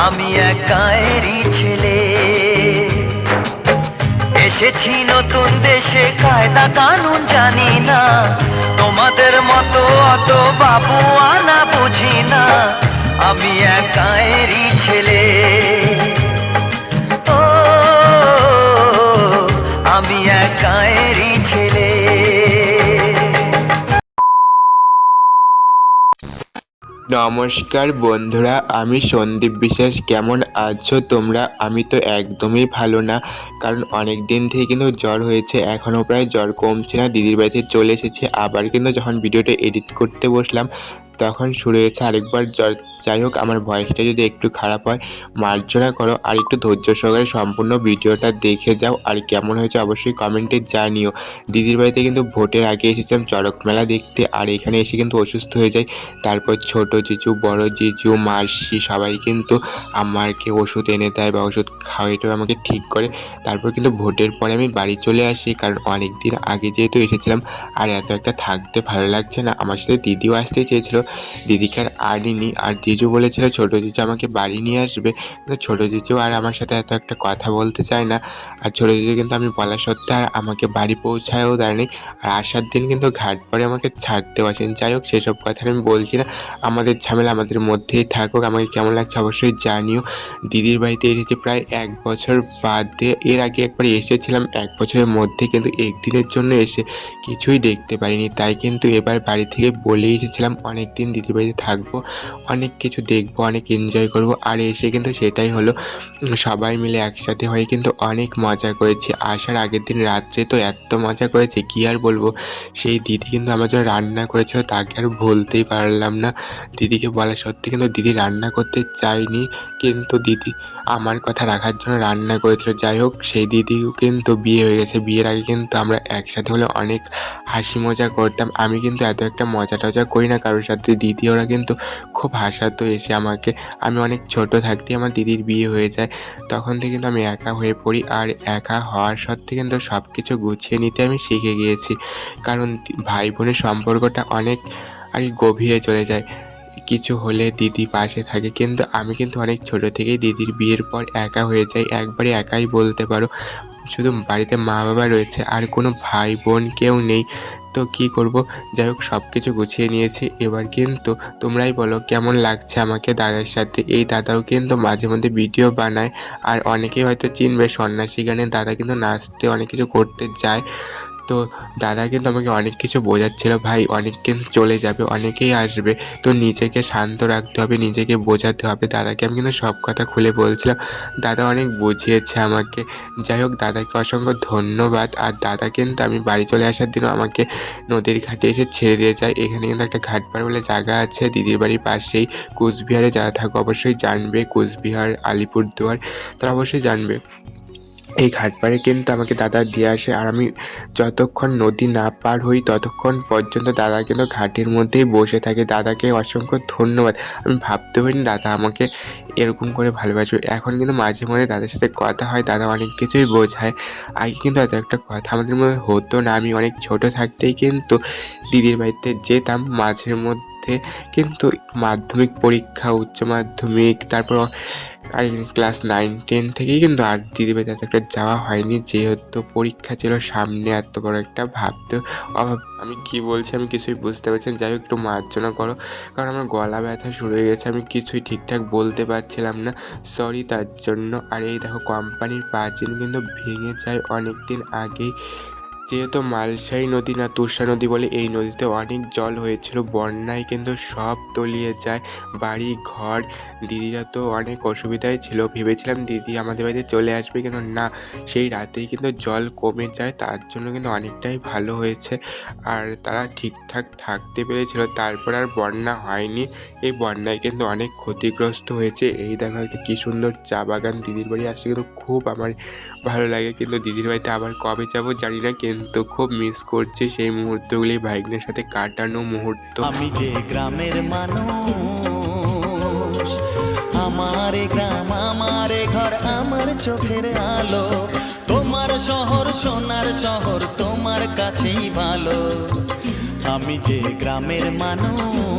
আমি একাইরি ছেলে, এসেছি নতুন দেশে, কায়দা কানুন জানি না। তোমাদের মতো অত বাবু আনা বুঝি না। আমি একাইরি ছেলে, ও আমি একাইরি ছেলে। নমস্কার বন্ধুরা, আমি সন্দীপ বিশ্বাস। কেমন আছো তোমরা? আমি তো একদমই ভালো না, কারণ অনেক দিন থেকে কিন্তু জ্বর হয়েছে, এখনও প্রায় জ্বর কমছে না। দিদির বাড়িতে চলে এসেছে, আবার কিন্তু যখন ভিডিওটা এডিট করতে বসলাম তখন শুরু হয়েছে আরেকবার জ্বর। যাই হোক, আমার ভয়েসটা যদি একটু খারাপ হয় মার্জনা করো, আর একটু ধৈর্য সহকারে সম্পূর্ণ ভিডিওটা দেখে যাও। আর কেমন হয়েছে অবশ্যই কমেন্টে জানিও। দিদির বাড়িতে কিন্তু ভোটের আগে এসেছিলাম চড়ক মেলা দেখতে, আর এখানে এসে কিন্তু অসুস্থ হয়ে যাই। তারপর ছোট জিজু, বড় জিজু, মাসি সবাই কিন্তু আমাকে ওষুধ এনে দেয় বা ওষুধ খাওয়াইটাও আমাকে ঠিক করে। তারপর কিন্তু ভোটের পরে আমি বাড়ি চলে আসি, কারণ অনেক দিন আগে যেহেতু এসেছিলাম আর এত একটা থাকতে ভালো লাগছে না। আমার সাথে দিদিও আসতে চেয়েছিল, দিদিকে আর আনিনি। আর জিজু বলেছিল ছোটো জিজু আমাকে বাড়ি নিয়ে আসবে, কিন্তু ছোটো জিজু আর আমার সাথে এত একটা কথা বলতে চায় না। আর ছোটো জিজু কিন্তু আমি বলা সত্ত্বে আর আমাকে বাড়ি পৌঁছায়ও দেয়নি। আর আসার দিন কিন্তু ঘাট পরে আমাকে ছাড়তেও আসেন। যাই হোক, সেসব কথা আমি বলছি না, আমাদের ঝামেলা আমাদের মধ্যেই থাকুক। আমাকে কেমন লাগছে অবশ্যই জানিও। দিদির বাড়িতে এসেছি প্রায় 1 বছর বাদে। এর আগে একবার এসেছিলাম 1 বছরের মধ্যে, কিন্তু একদিনের জন্য এসে কিছুই দেখতে পারিনি। তাই কিন্তু এবার বাড়ি থেকে বলে এসেছিলাম অনেক দিন দিদির বাড়িতে থাকবো, অনেক কিছু দেখবো, অনেক এনজয় করব। আর এসে কিন্তু সেটাই হলো। সবাই মিলে একসাথে হয়ে কিন্তু অনেক মজা করেছি। আসার আগের দিন রাত্রে তো এত মজা করেছি কি আর বলবো। সেই দিদি কিন্তু আমার জন্য রান্না করেছিল, তাকে আর বলতেই পারলাম না। দিদিকে বলা সত্যি কিন্তু দিদি রান্না করতে চায়নি, কিন্তু দিদি আমার কথা রাখার জন্য রান্না করেছিল। যাই হোক, সেই দিদিও কিন্তু বিয়ে হয়ে গেছে। বিয়ের আগে কিন্তু আমরা একসাথে হলে অনেক হাসি মজা করতাম। আমি কিন্তু এত একটা মজা টজা করি না কারোর সাথে, দিদি ওরা কিন্তু খুব হাসাতো এসে আমাকে। আমি অনেক ছোট থাকতেই আমার দিদির বিয়ে হয়ে যায়, তখন থেকে কিন্তু আমি একা হয়ে পড়ি। আর একা হওয়ার সত্ত্বে কিন্তু সব কিছু গুছিয়ে নিতে আমি শিখে গিয়েছি, কারণ ভাই বোনের সম্পর্কটা অনেক আর কি গভীরে চলে যায়। কিছু হলে দিদি পাশে থাকে, কিন্তু আমি কিন্তু অনেক ছোট থেকেই দিদির বিয়ের পর একা হয়ে যাই, একবারে একাই বলতে পারো। শুধু বাড়িতে মা বাবা রয়েছে, আর কোনো ভাই বোন কেউ নেই। তো কী করব, যাই হোক সব কিছু গুছিয়ে নিয়েছি। এবার কিন্তু তোমরাই বলো কেমন লাগছে আমাকে দাদার সাথে। এই দাদাও কিন্তু মাঝে মধ্যে ভিডিও বানায়, আর অনেকেই হয়তো চিনবে, সন্ন্যাসী গানে দাদা কিন্তু নাচতে অনেক কিছু করতে যায়। তো দাদা কিন্তু আমাকে অনেক কিছু বোঝাচ্ছিল, ভাই অনেক কিন্তু চলে যাবে, অনেকেই আসবে, তো নিজেকে শান্ত রাখতে হবে, নিজেকে বোঝাতে হবে। দাদাকে আমি কিন্তু সব কথা খুলে বলছিলাম, দাদা অনেক বুঝিয়েছে আমাকে। যাই হোক, দাদাকে অসংখ্য ধন্যবাদ। আর দাদা কিন্তু আমি বাড়ি চলে আসার দিনও আমাকে নদীর ঘাটে এসে ছেড়ে দিয়ে যায়। এখানে কিন্তু একটা ঘাটপাড় বলে জায়গা আছে দিদির বাড়ির পাশেই। কুচবিহারে যারা থাকো অবশ্যই জানবে, কুচবিহার, আলিপুরদুয়ার, তারা অবশ্যই জানবে। এই ঘাটপাড়ে কিন্তু আমাকে দাদা দিয়ে আসে, আর আমি যতক্ষণ নদী না পার হই ততক্ষণ পর্যন্ত দাদা কিন্তু ঘাটের মধ্যেই বসে থাকে। দাদাকে অসংখ্য ধন্যবাদ। আমি ভাবতে পারিনি দাদা আমাকে এরকম করে ভালোবাসবে। এখন কিন্তু মাঝে মধ্যে দাদার সাথে কথা হয়, দাদা অনেক কিছুই বোঝায়। আগে কিন্তু এত একটা কথা আমাদের মধ্যে হতো না। আমি অনেক ছোট থাকতেই কিন্তু দিদির বাড়িতে যেতাম মাঝের মধ্যে, কিন্তু মাধ্যমিক পরীক্ষা, উচ্চ মাধ্যমিক, তারপর আর ক্লাস 9-10 থেকেই কিন্তু আর দিদির বাড়িতে এত একটা যাওয়া হয়নি, যেহেতু পরীক্ষা ছিল সামনে। এত বড় একটা ভাবতে অভাব, আমি কি বলছি আমি কিছুই বুঝতে পারছি না। যাই হোক, একটু মার্জনা করো, কারণ আমার গলা ব্যথা শুরু হয়ে গেছে, আমি কিছুই ঠিকঠাক বলতে পারছিলাম না, সরি তার জন্য। আর এই দেখো, কোম্পানির পাঁচিল কিন্তু ভেঙে যায় অনেক দিন আগেই। যেহেতু মালসাই নদী না তুষা নদী বলে, এই নদীতে অনেক জল হয়েছিল, বন্যায় কিন্তু সব তলিয়ে যায়, বাড়ি ঘর। দিদিরা তো অনেক অসুবিধায় ছিল, ভেবেছিলাম দিদি আমাদের বাড়িতে চলে আসবে, কিন্তু না, সেই রাতেই কিন্তু জল কমে যায়। তার জন্য কিন্তু অনেকটাই ভালো হয়েছে, আর তারা ঠিকঠাক থাকতে পেরেছিল। তারপর আর বন্যা হয়নি। এই বন্যায় কিন্তু অনেক ক্ষতিগ্রস্ত হয়েছে। এই দেখো একটা কী সুন্দর চা বাগান। দিদির বাড়ি আসতে কিন্তু খুব আমার ভালো লাগে, কিন্তু দিদির বাড়িতে আবার কবে যাবো জানি না, কিন্তু খুব মিস করছি সেই মুহূর্তগুলি, ভাইগনের সাথে কাটানো মুহূর্ত। আমি যে গ্রামের মানুষ, আমার গ্রাম, আমার ঘর, আমার চোখের আলো। তোমার শহর সোনার শহর, তোমার কাছেই ভালো। আমি যে গ্রামের মানুষ।